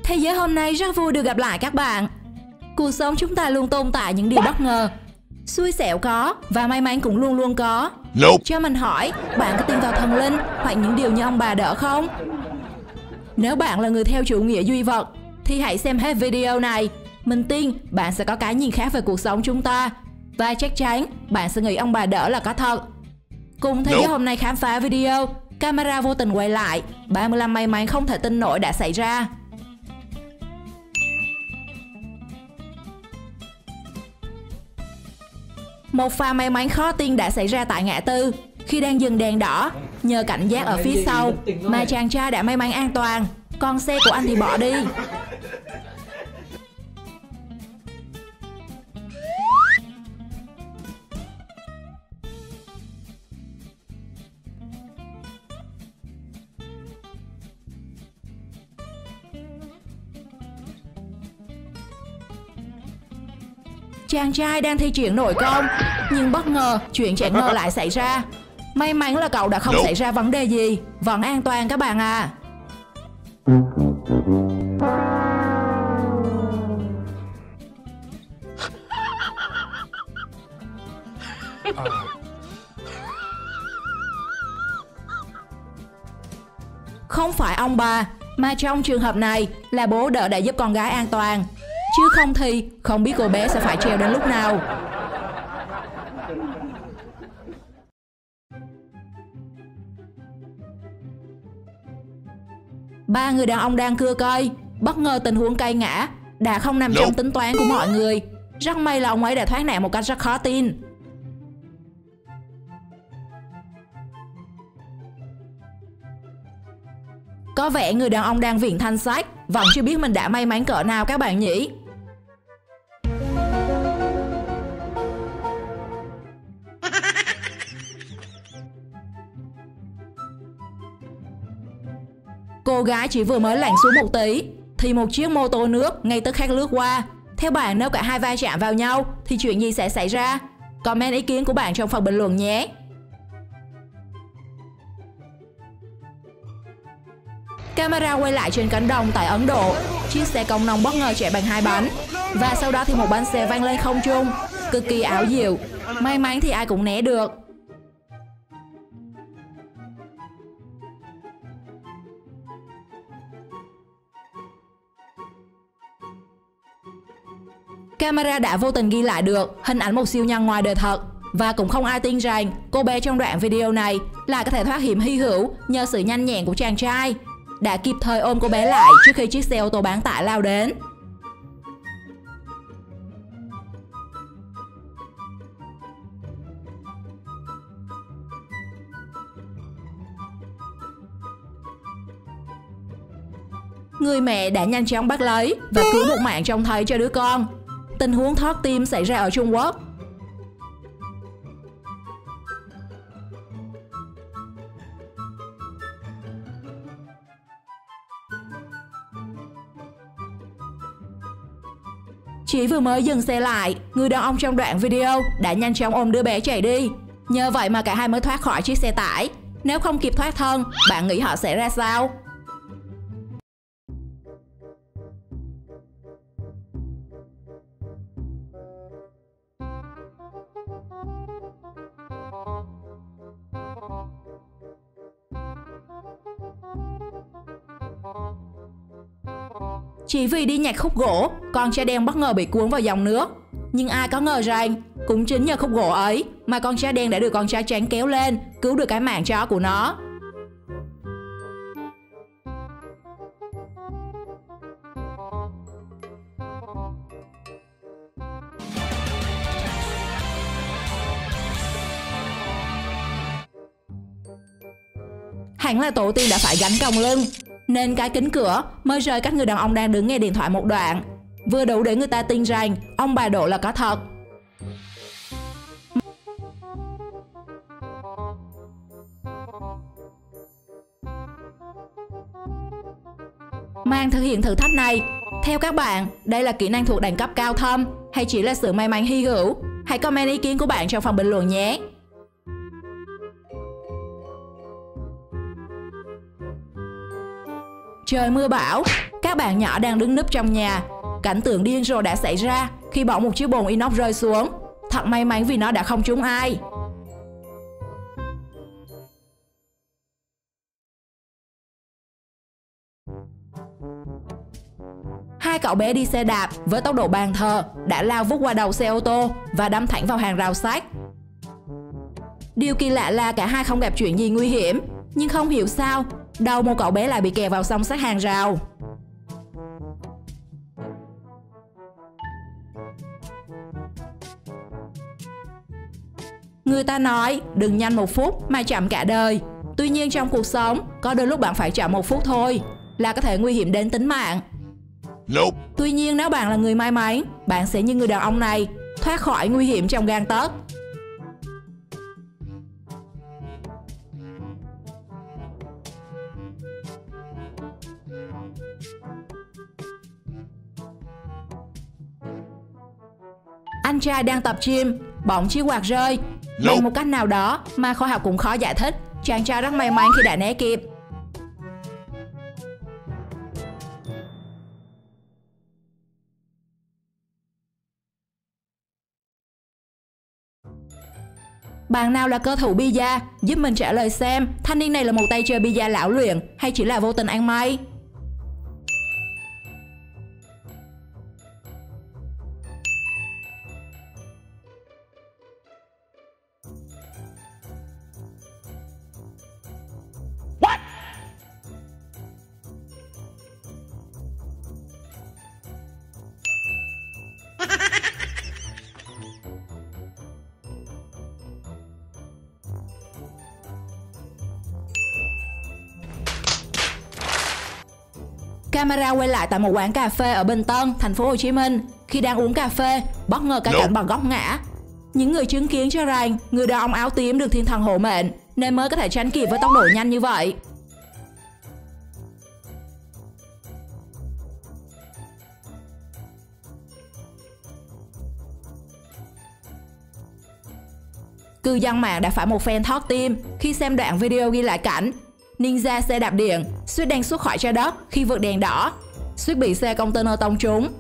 Thế giới hôm nay rất vui được gặp lại các bạn. Cuộc sống chúng ta luôn tồn tại những điều bất ngờ. Xui xẻo có và may mắn cũng luôn luôn có. Cho mình hỏi, bạn có tin vào thần linh hoặc những điều như ông bà đỡ không? Nếu bạn là người theo chủ nghĩa duy vật thì hãy xem hết video này. Mình tin bạn sẽ có cái nhìn khác về cuộc sống chúng ta. Và chắc chắn bạn sẽ nghĩ ông bà đỡ là có thật. Cùng thế giới hôm nay khám phá video camera vô tình quay lại 35 may mắn không thể tin nổi đã xảy ra. Một pha may mắn khó tin đã xảy ra tại ngã tư. Khi đang dừng đèn đỏ, nhờ cảnh giác ở phía sau mà chàng trai đã may mắn an toàn, còn xe của anh thì bỏ đi. Chàng trai đang thi triển nội công, nhưng bất ngờ chuyện chẳng ngờ lại xảy ra. May mắn là cậu đã không xảy ra vấn đề gì, vẫn an toàn các bạn à. Không phải ông bà, mà trong trường hợp này là bố đỡ đã giúp con gái an toàn. Chứ không thì không biết cô bé sẽ phải treo đến lúc nào. Ba người đàn ông đang cưa cây, bất ngờ tình huống cây ngã đã không nằm trong tính toán của mọi người. Rất may là ông ấy đã thoát nạn một cách rất khó tin. Có vẻ người đàn ông đang viện thanh sách vẫn chưa biết mình đã may mắn cỡ nào các bạn nhỉ. Cô gái chỉ vừa mới lặn xuống một tí thì một chiếc mô tô nước ngay tức khắc lướt qua. Theo bạn, nếu cả hai va chạm vào nhau thì chuyện gì sẽ xảy ra? Comment ý kiến của bạn trong phần bình luận nhé. Camera quay lại trên cánh đồng tại Ấn Độ. Chiếc xe công nông bất ngờ chạy bằng hai bánh, và sau đó thì một bánh xe văng lên không trung, cực kỳ ảo diệu. May mắn thì ai cũng né được. Camera đã vô tình ghi lại được hình ảnh một siêu nhân ngoài đời thật. Và cũng không ai tin rằng cô bé trong đoạn video này lại có thể thoát hiểm hy hữu nhờ sự nhanh nhẹn của chàng trai, đã kịp thời ôm cô bé lại trước khi chiếc xe ô tô bán tải lao đến. Người mẹ đã nhanh chóng bắt lấy và cứu một mạng trông thấy cho đứa con. Tình huống thoát tim xảy ra ở Trung Quốc. Chỉ vừa mới dừng xe lại, người đàn ông trong đoạn video đã nhanh chóng ôm đứa bé chạy đi. Nhờ vậy mà cả hai mới thoát khỏi chiếc xe tải. Nếu không kịp thoát thân, bạn nghĩ họ sẽ ra sao? Chỉ vì đi nhặt khúc gỗ, con trai đen bất ngờ bị cuốn vào dòng nước. Nhưng ai có ngờ rằng cũng chính nhờ khúc gỗ ấy mà con trai đen đã được con trai trắng kéo lên, cứu được cái mạng chó của nó. Hẳn là tổ tiên đã phải gánh còng lưng, nên cái kính cửa mới rơi cách người đàn ông đang đứng nghe điện thoại một đoạn, vừa đủ để người ta tin rằng ông bà Độ là có thật. Màn thực hiện thử thách này, theo các bạn, đây là kỹ năng thuộc đẳng cấp cao thâm hay chỉ là sự may mắn hy hữu? Hãy comment ý kiến của bạn trong phần bình luận nhé. Trời mưa bão, các bạn nhỏ đang đứng núp trong nhà. Cảnh tượng điên rồ đã xảy ra khi bỗng một chiếc bồn inox rơi xuống. Thật may mắn vì nó đã không trúng ai. Hai cậu bé đi xe đạp với tốc độ bàn thờ đã lao vút qua đầu xe ô tô và đâm thẳng vào hàng rào sắt. Điều kỳ lạ là cả hai không gặp chuyện gì nguy hiểm, nhưng không hiểu sao đầu một cậu bé lại bị kẹt vào song sắt hàng rào. Người ta nói đừng nhanh 1 phút mà chậm cả đời. Tuy nhiên trong cuộc sống có đôi lúc bạn phải chậm 1 phút thôi là có thể nguy hiểm đến tính mạng. Nope. Tuy nhiên nếu bạn là người may mắn, bạn sẽ như người đàn ông này, thoát khỏi nguy hiểm trong gang tấc. Anh trai đang tập gym, bỗng chiếc quạt rơi. Bằng một cách nào đó mà khoa học cũng khó giải thích, chàng trai rất may mắn khi đã né kịp. Bạn nào là cơ thủ pizza, giúp mình trả lời xem thanh niên này là một tay chơi pizza lão luyện hay chỉ là vô tình ăn may? Camera quay lại tại một quán cà phê ở Bình Tân, thành phố Hồ Chí Minh. Khi đang uống cà phê, bất ngờ cả cảnh bật góc ngã. Những người chứng kiến cho rằng người đàn ông áo tím được thiên thần hộ mệnh nên mới có thể tránh kịp với tốc độ nhanh như vậy. Cư dân mạng đã phải một phen thót tim khi xem đoạn video ghi lại cảnh ninja xe đạp điện suýt đang xuất khỏi trái đất khi vượt đèn đỏ, suýt bị xe container tông trúng.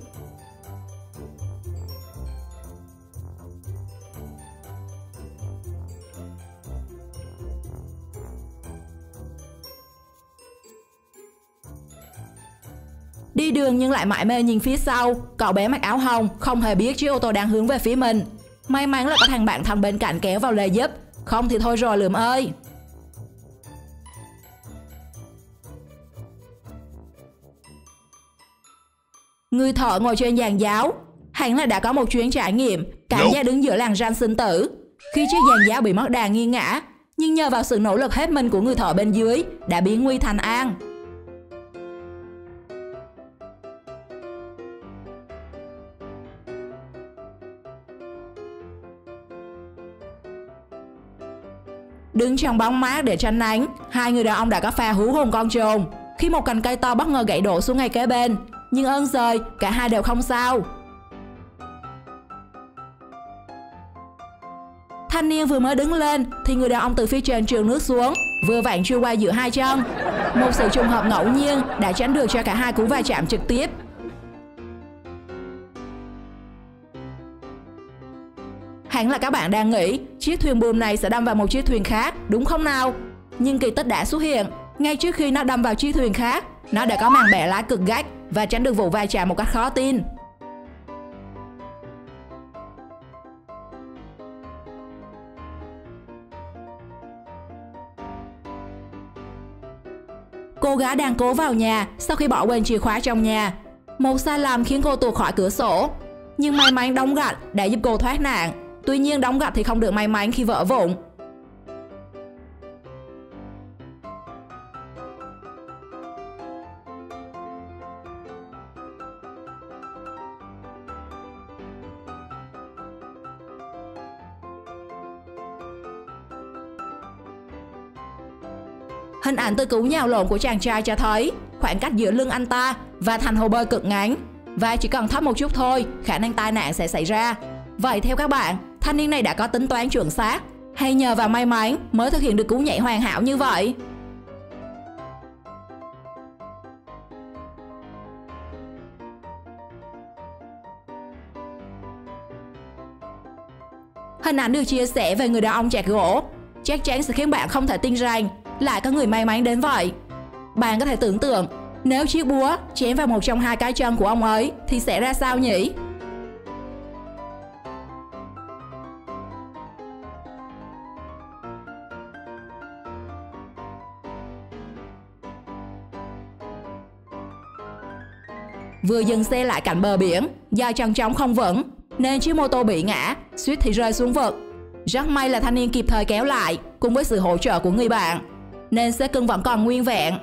Đi đường nhưng lại mải mê nhìn phía sau, cậu bé mặc áo hồng không hề biết chiếc ô tô đang hướng về phía mình. May mắn là có thằng bạn thân bên cạnh kéo vào lề giúp, không thì thôi rồi lượm ơi. Người thợ ngồi trên giàn giáo, hẳn là đã có một chuyến trải nghiệm cảm giác đứng giữa làn ranh sinh tử. Khi chiếc giàn giáo bị mất đà nghiêng ngã, nhưng nhờ vào sự nỗ lực hết mình của người thợ bên dưới đã biến nguy thành an. Đứng trong bóng mát để tránh nắng, hai người đàn ông đã có pha hú hồn con trồn khi một cành cây to bất ngờ gãy đổ xuống ngay kế bên. Nhưng ơn giời, cả hai đều không sao. Thanh niên vừa mới đứng lên thì người đàn ông từ phía trên trườn nước xuống, vừa vặn chui qua giữa hai chân. Một sự trùng hợp ngẫu nhiên đã tránh được cho cả hai cú va chạm trực tiếp. Hẳn là các bạn đang nghĩ chiếc thuyền buồm này sẽ đâm vào một chiếc thuyền khác, đúng không nào? Nhưng kỳ tích đã xuất hiện. Ngay trước khi nó đâm vào chiếc thuyền khác, nó đã có màn bẻ lái cực gắt và tránh được vụ va chạm một cách khó tin. Cô gái đang cố vào nhà sau khi bỏ quên chìa khóa trong nhà. Một sai lầm khiến cô tuột khỏi cửa sổ. Nhưng may mắn đóng gạch đã giúp cô thoát nạn. Tuy nhiên đóng gạch thì không được may mắn khi vỡ vụn. Hình ảnh từ cú nhào lộn của chàng trai cho thấy khoảng cách giữa lưng anh ta và thành hồ bơi cực ngắn, và chỉ cần thấp một chút thôi, khả năng tai nạn sẽ xảy ra. Vậy theo các bạn, thanh niên này đã có tính toán chuẩn xác hay nhờ vào may mắn mới thực hiện được cú nhảy hoàn hảo như vậy? Hình ảnh được chia sẻ về người đàn ông chặt gỗ chắc chắn sẽ khiến bạn không thể tin rằng lại có người may mắn đến vậy. Bạn có thể tưởng tượng nếu chiếc búa chém vào một trong hai cái chân của ông ấy thì sẽ ra sao nhỉ? Vừa dừng xe lại cạnh bờ biển, do chân trống không vững nên chiếc mô tô bị ngã, suýt thì rơi xuống vực. Rất may là thanh niên kịp thời kéo lại cùng với sự hỗ trợ của người bạn, nên xe cưng vẫn còn nguyên vẹn.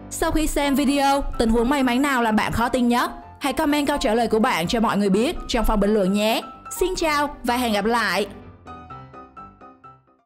Sau khi xem video, tình huống may mắn nào làm bạn khó tin nhất? Hãy comment câu trả lời của bạn cho mọi người biết trong phần bình luận nhé. Xin chào và hẹn gặp lại!